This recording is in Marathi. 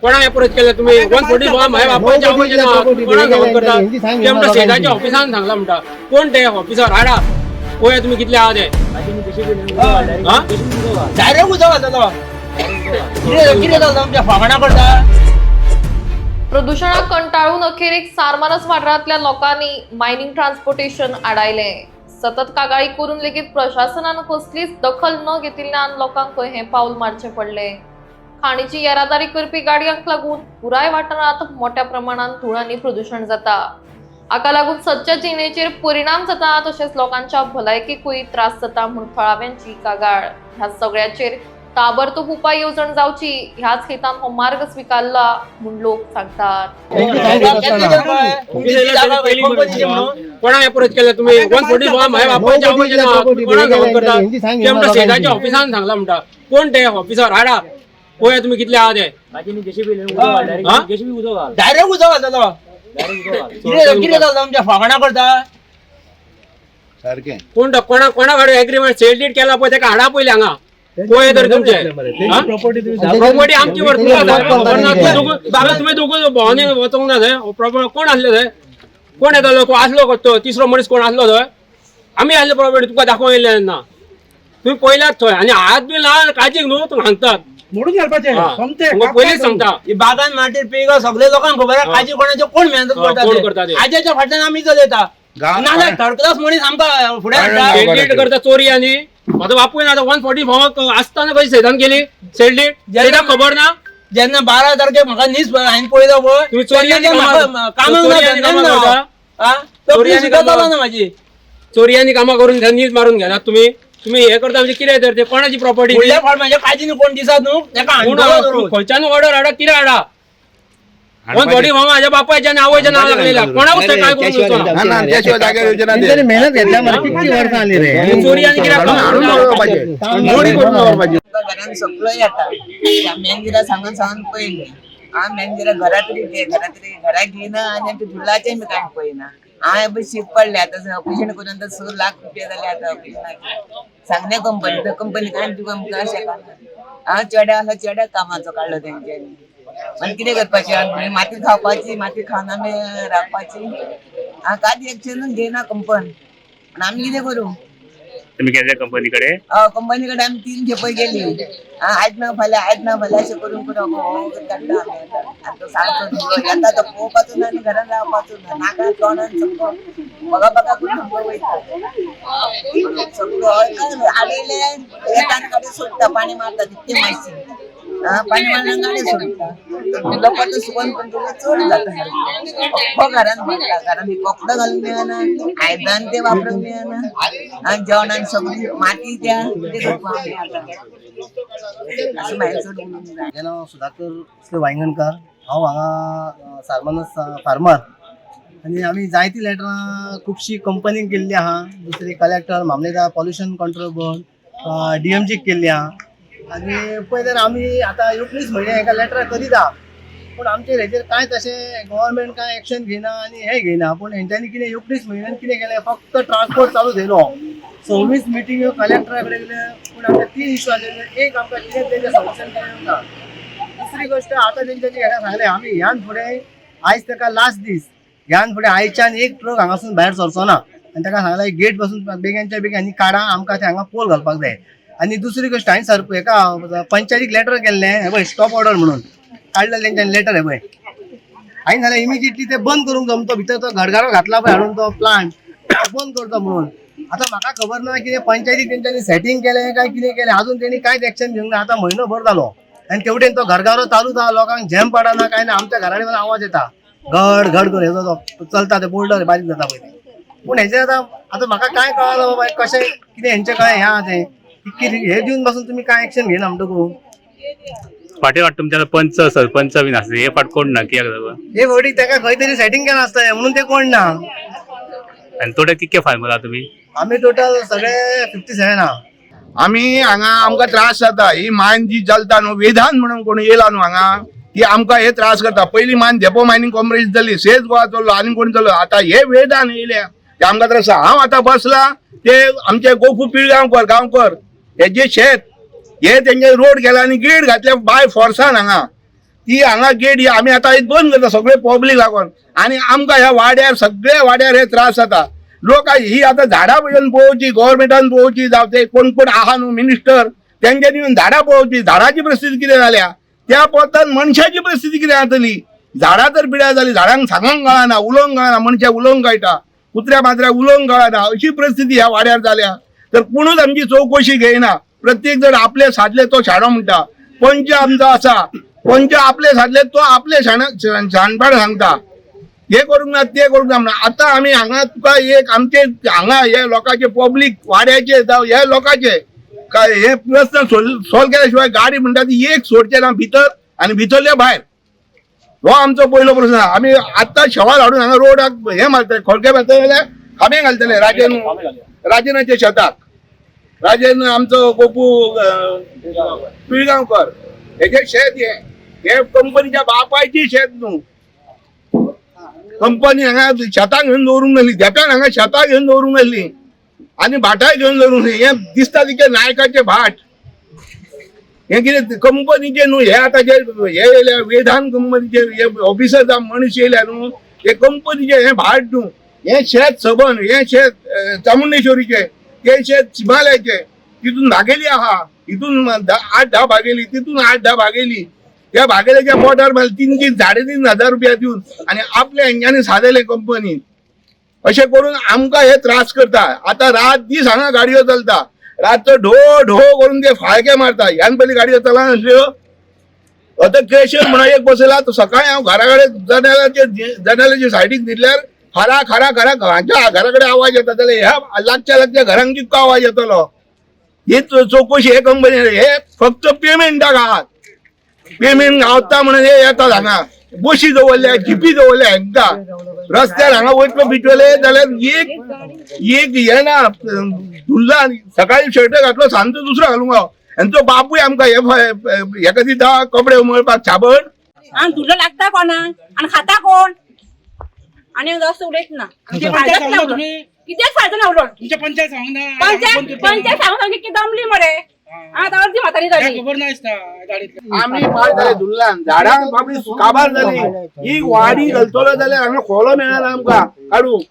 कोणा अप्रोच केला तुम्ही 140 माझ्या बापाच्या आवडीचे कोणाक फोन करता ते म्हणटा शेजारच्या ऑफिसान सांगला म्हणटा कोण ते ऑफिसर हाडा पळया तुम्ही कितले आहा ते डायरेक्ट उजव घालता तो किती जाता आमच्या फागणा करता। प्रदूषणाक कंटाळून अखेर एक सारमानस वाठारांतल्या लोकांनी मायनिंग ट्रान्सपोर्टेशन आडायले। सतत कागाळी करून लेगीत प्रशासनान कसलीच दखल न घेतिल्ल्यान लोकांक हे पाऊल मारचे पडले। खाणीची येरादारी करपी गाडयांक लागून पुराय वाठारांत मोठ्या प्रमाणात धूळ आनी प्रदूषण जाता। हाका लागून सदच्या जिणेचेर परिणाम जाता तशेंच लोकांच्या भलायकेकूय त्रास जाता म्हूण थळाव्यांची कागाळ। ह्या सगळ्याचेर ताबडतोब उपाय येवजण जावची ह्याच हेतान हो मार्ग स्वीकारला म्हूण लोक सांगतात। कोणा अप्रोच केला तुम्ही 140 माझ्या बापाच्या आवडीचे कोणाक फोन करता ते म्हणटा शेजारच्या ऑफिसान सांगला म्हणटा कोण ते ऑफिसर हाडा पळया तुम्ही कितले आहा ते डायरेक्ट उजव घालता तो किती जाता आमच्या फागणा करता। कोण कोणाकडे एग्रीमेंट सेल केला पळय तेका हाडा पयले हांगा पळय तर तुमचे प्रॉपर्टी आमची तुम्ही दोघं भोंवनी वचोंक ना थंय प्रॉपर्टी कोण आसले थंय कोण येतालो तो आसलो तो तिसरो मनीस कोण आसलो थंय आमी आसले प्रॉपर्टी तुका दाखोवंक येयले ना तुम्ही पयल्यात थंय आनी हात बी ना काळजीक न्हू तुका सांगतात मोडून घालपाचे पयलीच सांगता बागान माटीर पीक सगळे लोकांक खबर आहे काजी कोणाचे कोण मेहनत करता आज्याच्या फाटल्यान आमी चलयता नाल्यार थर्ड क्लास मनीस आमकां फुडें करता चोरी आनी माझा बापूय ना 140 भावाक असताना कशी सेदान केली सेल्डीट जेन्ना खबर ना जेन्ना 12 तारखेक म्हाका न्यूज हांवें पळयलो पळय तुम्ही चोरी आनी चोरी आनी कामां करून न्यूज मारून घेतात तुम्ही हे करता म्हणजे कितें तर ते कोणाची प्रॉपर्टी म्हणजे काजीन कोण दिसत न्हू खंयच्यान ऑर्डर हाडा कितें हाडा 140 भाव माझ्या बापाच्या आणि आवयच्या नाव लागलेला कोणाक काय करून मेहनत घेतल्या मला किती वर्ष आली रे चोरी आणि घरान सगळं येता मॅनेजरा सांगून पळयले हांव मॅनेजरा घरा घेयना आनी आमच्या धुळाचे मी कांय पळयना हांव पळय शीक पडले आतां ऑपरेशन करून आतां 6 लाख रुपया जाले आतां ऑपरेशनाक सांगणे कंपनी कांय तुका आमकां शेकाना हांव चेड्या आसलो चेड्या कामाचो काडलो तेंच्यांनी आनी कितें करपाचें माती खावपाची माती खावन आमी रावपाची हांव कांय एक्शनूच घेयना कंपनी आमी कितें करूं तुम्ही गेल्या कंपनीकडे कंपनीकडे आम्ही 3 खेपे गेली आज ना फाल्या अशें करून काडला आतां सांगतो येता तो पोवपाचो ना आनी घरान रावपाचो ना नाका तोंडान सगळो बघा करून आमकां वयता सगळो आडयले येता आनी गाडी सोडटा पाणी मारता तितके मातशें पाणी मारल्यान गाडी सोडटा लोकांचो सुकून पण चड जाता अख्खो घरान भरता घरान कपडो घालूंक मेळना आयदन ते वापरूंक मेळना आनी जेवणान सगळी माती त्या कितें करपा आमी आतां अशें म्हाका चड उलोवंक जाय। म्हजें नांव सुधाकर वांयगणकार हांव हांगा सारमानस फार्मर आनी आमी जायती लेटरां खुबशीं कंपनीक केल्ली आहा दुसरी कलेक्टर मामलेदार पॉल्युशन कंट्रोल बोर्ड DMGक केल्ली आहा आनी पळय तर आमी आतां 19 म्हयने हेका लेटरां करीता पूण आमचेर हेचेर कांयच अशें गव्हर्मेंट कांय एक्शन घेयना आनी हें घेयना पूण हेंच्यांनी कितें 19 म्हयन्यान कितें केलें फक्त ट्रान्सपोर्ट चालू दवरलो 26 मिटींग्यो कलेक्टरा कडेन गेले पूण आमचे 3 इश्यू आसले एक आमकां कितें तेजें सोल्युशन केलें ना। दुसरी गोश्ट आतां तेंच्यांनी हेका सांगलें आमी ह्यान फुडें आयज ताका लास्ट दीस ह्यान फुडें आयच्यान एक ट्रक हांगासून भायर सरचो ना आनी ताका सांगलें गेट पासून बेग्याच्या बेगीन आनी काडा आमकां ते हांगा पोल घालपाक जाय। आनी दुसरी गोश्ट हांवें हेका पंचायतीक लेटर केल्लें हे पळय स्टॉप ऑर्डर म्हणून काडलें तेंच्यांनी लेटर हे पळय हांवें जाल्यार इमिजिएटली ते बंद करूंक जमतो भितर तो घडगारो घातला पळय हाडून तो प्लांट बंद करतो म्हणून आतां म्हाका खबर ना कितें पंचायतीक तेंच्यांनी सेटींग केलें काय कितें केलें अजून तेणी कांयच एक्शन घेवंक ना। आतां म्हयनोभर जालो आनी तेवटेन तो घडगारो चालूच आहा लोकांक झॅम पडना काय ना आमच्या घरा कडेन आवाज येता घड करून हेजो तो चलता ते बोल्डर बारीक जाता पळय ते पूण हेचेर आतां म्हाका कांय कळना बाबा कशें कितें हेंचें कळ्ळें हें आहा तें हे दिवन पासून तुमी कांय एक्शन घेयना म्हणटकू फाटी वाटत तुमच्या पंच सरपंच बीन आसले हे फाट कोण ना कित्याक हे फावटी ताका खंय तरी सेटींग केलां आसतलें म्हणून ते कोण ना। आनी टोटल कितके फार्मर आहा तुमी आमी टोटल सगळे 57 आहा। आमी हांगा आमकां त्रास जाता ही मायन जी चलता न्हू वेदांत म्हणून कोण येयला न्हू हांगा की आमकां हे त्रास करता पयलीं मायन डेपो मायनिंग कॉम्प्रेस जाली सेज गोवा चल्लो आनी कोण चल्लो आतां हे वेदांत येयल्या ते आमकां त्रास हांव आतां बसला ते आमचे गोफू पिळगांवकर हे जे शेत हे तेंचे रोड केला आनी गेट घातल्या बाय फोर्सान हांगा ती हांगा गेट ही आमी आतां बंद करता सगळे पब्लीक लागून आनी आमकां ह्या वाड्यार सगळ्या वाड्यार हे त्रास जाता लोक ही आतां झाडां पळोवन पळोवची गव्हर्मेंटान पळोवची जावं ते कोण कोण आहा न्हू मिनिस्टर तेंच्यांनी येवन झाडां पळोवची झाडांची परिस्थिती कितें जाल्या त्या पोतान मनशाची परिस्थिती कितें जातली झाडां तर पिड्यार जाली झाडांक सांगूंक कळना उलोवंक कळना मनशाक उलोवंक कळटा कुत्र्या मात्र्याक उलोवंक कळना अशी परिस्थिती ह्या वाड्यार जाल्या तर कोणूच आमची चवकशी घेयना प्रत्येक जण आपले सादले तो शाणो म्हणटा पंच आमचो आसा पंच आपले सादले तो आपले शाणपण सांगता हे करूंक ना ते करूंक ना आता आमी हांगा तुका एक आमचे हांगा हे लोकांचे पब्लीक वाड्याचे जावं हे लोकांचे काय हे प्रश्न सॉल्व केल्या शिवाय गाडी म्हणटा ती एक सोडचे ना भितर आनी भितरले भायर हो आमचो पयलो प्रश्न आमी आत्तां शेवाळ हाडून हांगा रोडाक हे मारतले खोडके मारतले जाल्यार खांबे घालतले राजेनाच्या शेताक राजेन आमचो गोपू पिळगांवकर हेजे शेत हे कंपनीच्या बापायची शेत न्हू कंपनी हांगा शेतां घेवन दवरूंक नासली देकान हांगा शेतां घेवन दवरूंक नासली आनी भाटाय घेवन दवरूंक नासली हे दिसता तिके नायकाचे भाट हे कितें कंपनीचे न्हू हे आतां जे हे येयल्या वेदांत कंपनीचे हे ऑफिसर जावं मनीस येयल्या न्हू हे कंपनीचे हे भाट न्हू हे शेत सबन हे शेत चामुंडेश्वरीचे ते शेत हिमालयाचे तितून भागेली आहा हितून 8-10 भागेली तितून 8-10 भागेली त्या भागेल्याच्या पोटार 3,500 रुपया दिवन आणि आपल्या हेंच्यांनी सादले कंपनीन अशें करून आमकां हे त्रास करता आता रात दीस हांगा गाडयो चलता रातचो ढो ढो करून ते फाळके मारता ह्यान पयलीं गाडयो चलनासल्यो आतां क्रेशर म्हणून एक बसयला तो सकाळी हांव घरा कडेन जनेलाच्या सायडीक दिल्यार खरा खरा खरा घराच्या घरा कडेन आवाज येता जाल्यार ह्या लागच्या घरांक कितको आवाज येतलो ही चौकशी हे कंपनी हे फक्त पेमेंटाक आहात पेमेंट गावता म्हणून हे येतात हांगा बशी दवरल्या जिपी दवरल्या हांकां रस्त्यार हांगा वयतलो बिचवले जाल्यार एक हे ना धुल्ला सकाळी शर्ट घातलो सांजचो दुसरो घालूंक गाव आनी तो बापूय आमकां हेका दिता कपडे उमळपाक साबण आणि तुला लागता कोणाक आणि खाता कोण आणि जास्त उलयत ना कित्याक फायदो ना उलोवन पंचायत सांगून की दमली मरे आता अर्धी म्हातारी झाली आम्ही पाड झाले धुल्लान झाडांक बाबडी काबार जाली ही वाडी घालतलो जाल्यार हांगा खोलो मेळना आमकां काडूंक